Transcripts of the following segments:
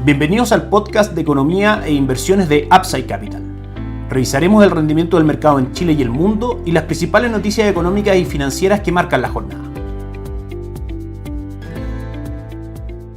Bienvenidos al podcast de economía e inversiones de Upside Capital. Revisaremos el rendimiento del mercado en Chile y el mundo y las principales noticias económicas y financieras que marcan la jornada.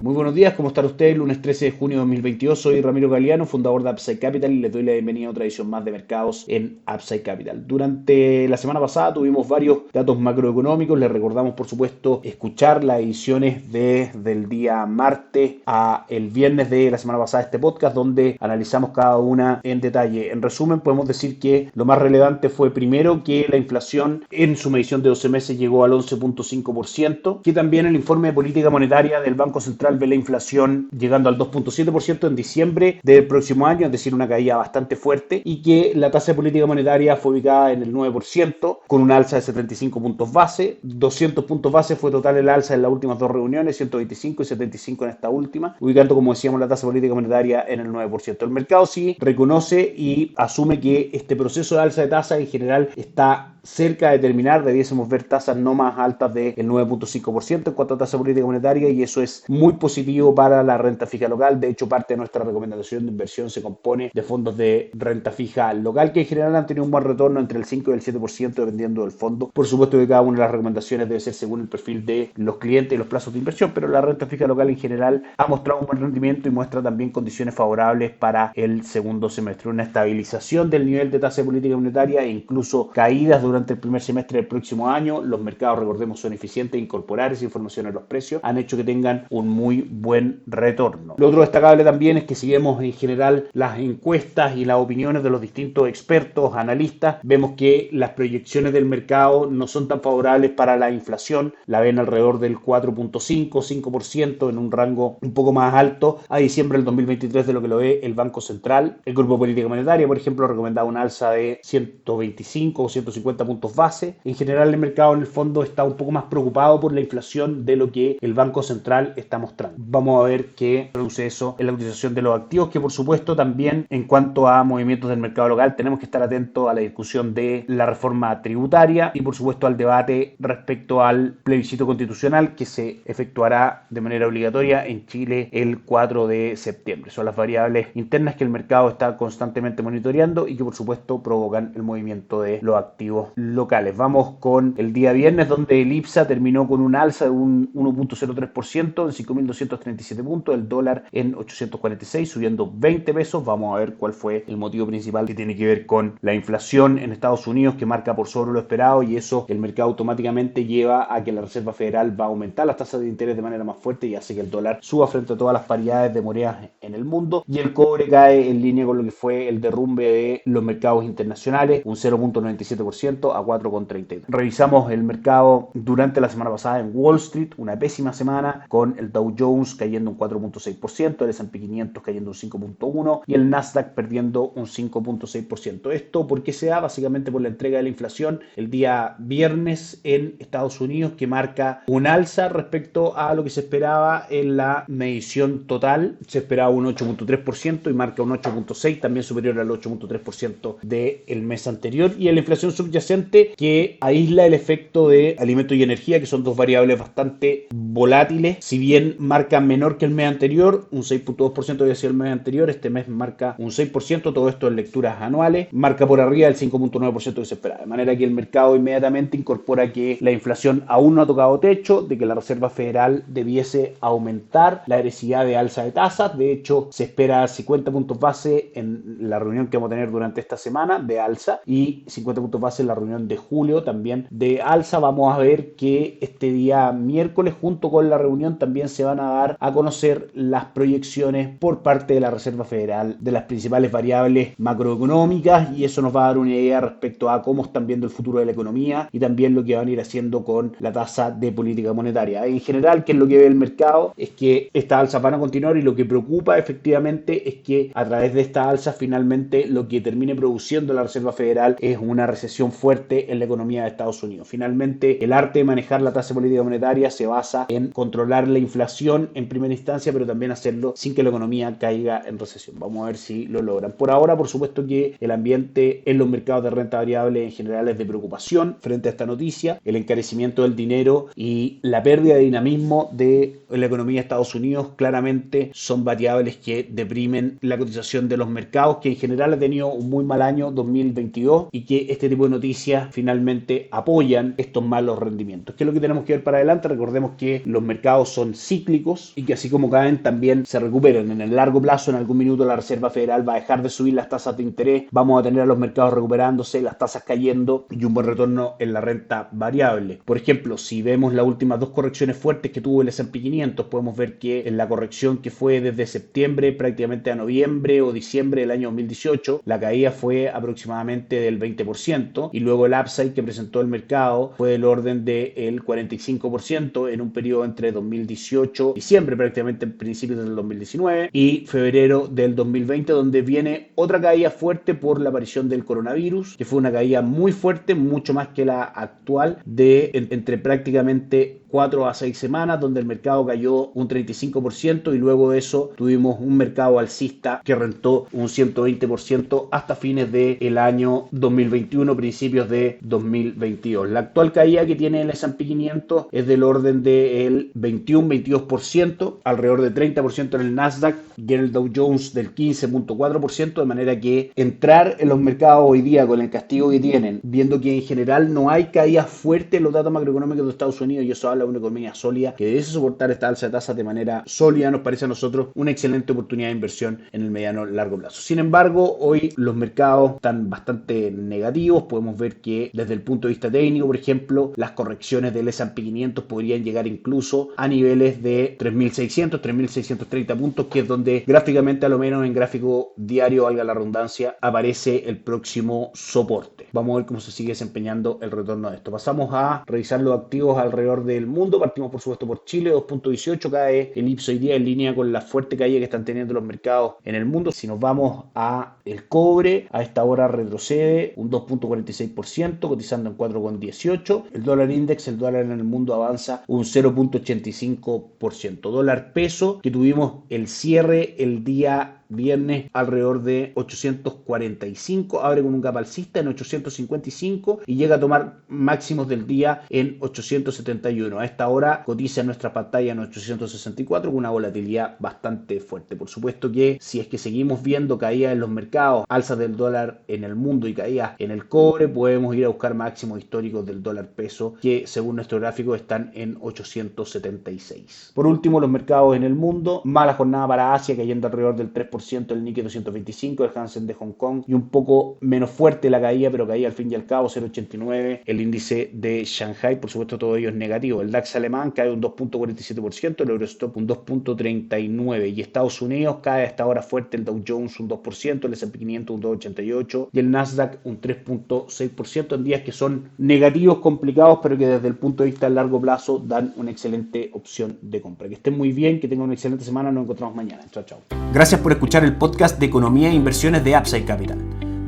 Muy buenos días, ¿cómo están ustedes? Lunes 13 de junio de 2022, soy Ramiro Galeano, fundador de Upside Capital, y les doy la bienvenida a otra edición más de mercados en Upside Capital. Durante la semana pasada tuvimos varios datos macroeconómicos. Les recordamos, por supuesto, escuchar las ediciones del día martes a el viernes de la semana pasada este podcast, donde analizamos cada una en detalle. En resumen, podemos decir que lo más relevante fue primero que la inflación en su medición de 12 meses llegó al 11.5%, que también el informe de política monetaria del Banco Central ve la inflación llegando al 2.7% en diciembre del próximo año, es decir, una caída bastante fuerte, y que la tasa de política monetaria fue ubicada en el 9%, con una alza de 75 puntos base. 200 puntos base fue total el alza en las últimas dos reuniones, 125 y 75 en esta última, ubicando, como decíamos, la tasa de política monetaria en el 9%. El mercado sí reconoce y asume que este proceso de alza de tasa en general está cerca de terminar. Debiésemos ver tasas no más altas del 9.5% en cuanto a tasa política monetaria, y eso es muy positivo para la renta fija local. De hecho, parte de nuestra recomendación de inversión se compone de fondos de renta fija local que en general han tenido un buen retorno entre el 5 y el 7% dependiendo del fondo. Por supuesto que cada una de las recomendaciones debe ser según el perfil de los clientes y los plazos de inversión, pero la renta fija local en general ha mostrado un buen rendimiento y muestra también condiciones favorables para el segundo semestre. Una estabilización del nivel de tasa de política monetaria e incluso caídas durante el primer semestre del próximo año. Los mercados, recordemos, son eficientes. Incorporar esa información en los precios han hecho que tengan un muy buen retorno. Lo otro destacable también es que si vemos en general las encuestas y las opiniones de los distintos expertos, analistas, vemos que las proyecciones del mercado no son tan favorables para la inflación. La ven alrededor del 4.5% en un rango un poco más alto a diciembre del 2023 de lo que lo ve el Banco Central. El Grupo de Política Monetaria, por ejemplo, recomendaba una alza de 125 o 150 puntos base. En general, el mercado en el fondo está un poco más preocupado por la inflación de lo que el Banco Central está mostrando. Vamos a ver qué produce eso en la utilización de los activos, que por supuesto también en cuanto a movimientos del mercado local tenemos que estar atentos a la discusión de la reforma tributaria y por supuesto al debate respecto al plebiscito constitucional que se efectuará de manera obligatoria en Chile el 4 de septiembre. Son las variables internas que el mercado está constantemente monitoreando y que por supuesto provocan el movimiento de los activos locales. Vamos con el día viernes, donde el IPSA terminó con un alza de un 1.03% en 5.237 puntos, el dólar en 846, subiendo 20 pesos. Vamos a ver cuál fue el motivo principal, que tiene que ver con la inflación en Estados Unidos, que marca por sobre lo esperado, y eso el mercado automáticamente lleva a que la Reserva Federal va a aumentar las tasas de interés de manera más fuerte y hace que el dólar suba frente a todas las paridades de monedas en el mundo, y el cobre cae en línea con lo que fue el derrumbe de los mercados internacionales, un 0.97% a 4.30. Revisamos el mercado durante la semana pasada en Wall Street, una pésima semana, con el Dow Jones cayendo un 4.6%, el S&P 500 cayendo un 5.1% y el Nasdaq perdiendo un 5.6%. Esto, ¿por qué se da? Básicamente por la entrega de la inflación el día viernes en Estados Unidos, que marca un alza respecto a lo que se esperaba en la medición total. Se esperaba un 8.3% y marca un 8.6%, también superior al 8.3% del mes anterior. Y la inflación subyacente, que aísla el efecto de alimentos y energía, que son dos variables bastante volátiles. Si bien marca menor que el mes anterior, un 6.2% había sido el mes anterior, este mes marca un 6%, todo esto en lecturas anuales, marca por arriba del 5.9% que se esperaba, de manera que el mercado inmediatamente incorpora que la inflación aún no ha tocado techo, de que la Reserva Federal debiese aumentar la agresividad de alza de tasas. De hecho, se espera 50 puntos base en la reunión que vamos a tener durante esta semana de alza y 50 puntos base en la reunión de julio también de alza. Vamos a ver que este día miércoles, junto con la reunión, también se van a dar a conocer las proyecciones por parte de la Reserva Federal de las principales variables macroeconómicas, y eso nos va a dar una idea respecto a cómo están viendo el futuro de la economía y también lo que van a ir haciendo con la tasa de política monetaria. En general, ¿qué es lo que ve el mercado? Es que estas alzas van a continuar, y lo que preocupa efectivamente es que a través de estas alzas finalmente lo que termine produciendo la Reserva Federal es una recesión fuerte en la economía de Estados Unidos. Finalmente, el arte de manejar la tasa de política monetaria se basa en controlar la inflación en primera instancia, pero también hacerlo sin que la economía caiga en recesión. Vamos a ver si lo logran. Por ahora, por supuesto que el ambiente en los mercados de renta variable en general es de preocupación frente a esta noticia. El encarecimiento del dinero y la pérdida de dinamismo de la economía de Estados Unidos claramente son variables que deprimen la cotización de los mercados, que en general ha tenido un muy mal año 2022 y que este tipo de noticias finalmente apoyan estos malos rendimientos. ¿Qué es lo que tenemos que ver para adelante? Recordemos que los mercados son cíclicos y que así como caen también se recuperan. En el largo plazo, en algún minuto la Reserva Federal va a dejar de subir las tasas de interés, vamos a tener a los mercados recuperándose, las tasas cayendo y un buen retorno en la renta variable. Por ejemplo, si vemos las últimas dos correcciones fuertes que tuvo el S&P 500, podemos ver que en la corrección que fue desde septiembre prácticamente a noviembre o diciembre del año 2018, la caída fue aproximadamente del 20% y luego el upside que presentó el mercado fue del orden del 45% en un periodo entre 2018, diciembre prácticamente en principios del 2019 y febrero del 2020, donde viene otra caída fuerte por la aparición del coronavirus, que fue una caída muy fuerte, mucho más que la actual, de entre prácticamente 4 a 6 semanas, donde el mercado cayó un 35% y luego de eso tuvimos un mercado alcista que rentó un 120% hasta fines del año 2021, principios de 2022. La actual caída que tiene el S&P 500 es del orden del 21-22%, alrededor de 30% en el Nasdaq y en el Dow Jones del 15.4%, de manera que entrar en los mercados hoy día con el castigo que tienen, viendo que en general no hay caídas fuertes en los datos macroeconómicos de Estados Unidos, y eso habla de una economía sólida que debe soportar esta alza de tasas de manera sólida, nos parece a nosotros una excelente oportunidad de inversión en el mediano largo plazo. Sin embargo, hoy los mercados están bastante negativos. Podemos ver que desde el punto de vista técnico, por ejemplo, las correcciones del S&P 500 podrían llegar incluso a niveles de 3.600, 3.630 puntos, que es donde gráficamente, a lo menos en gráfico diario, valga la redundancia, aparece el próximo soporte. Vamos a ver cómo se sigue desempeñando el retorno de esto. Pasamos a revisar los activos alrededor del mundo. Partimos por supuesto por Chile, 2.18, cae el IPSA hoy día en línea con la fuerte caída que están teniendo los mercados en el mundo. Si nos vamos a el cobre, a esta hora retrocede un 2.46%, cotizando en 4.18. El dólar index, el dólar en el mundo avanza un 0.85%. Dólar peso, que tuvimos el cierre el día viernes alrededor de 845, abre con un gap alcista en 855 y llega a tomar máximos del día en 871. A esta hora cotiza en nuestra pantalla en 864 con una volatilidad bastante fuerte. Por supuesto que si es que seguimos viendo caídas en los mercados, alzas del dólar en el mundo y caídas en el cobre, podemos ir a buscar máximos históricos del dólar peso, que según nuestro gráfico están en 876. Por último, los mercados en el mundo, mala jornada para Asia, cayendo alrededor del 3%, el Nikkei 225, el Hansen de Hong Kong, y un poco menos fuerte la caída, pero caía al fin y al cabo 0.89 el índice de Shanghai. Por supuesto, todo ello es negativo. El DAX alemán cae un 2.47%, el Eurostock un 2.39%, y Estados Unidos cae a esta hora fuerte el Dow Jones un 2%, el S&P 500 un 2.88% y el Nasdaq un 3.6%, en días que son negativos, complicados, pero que desde el punto de vista a largo plazo dan una excelente opción de compra. Que estén muy bien, que tengan una excelente semana, nos encontramos mañana. Chao, chao. Gracias por escuchar el podcast de Economía e Inversiones de Upside Capital.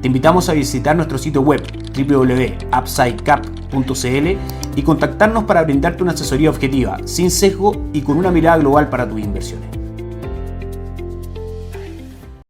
Te invitamos a visitar nuestro sitio web www.upsidecap.cl y contactarnos para brindarte una asesoría objetiva, sin sesgo y con una mirada global para tus inversiones.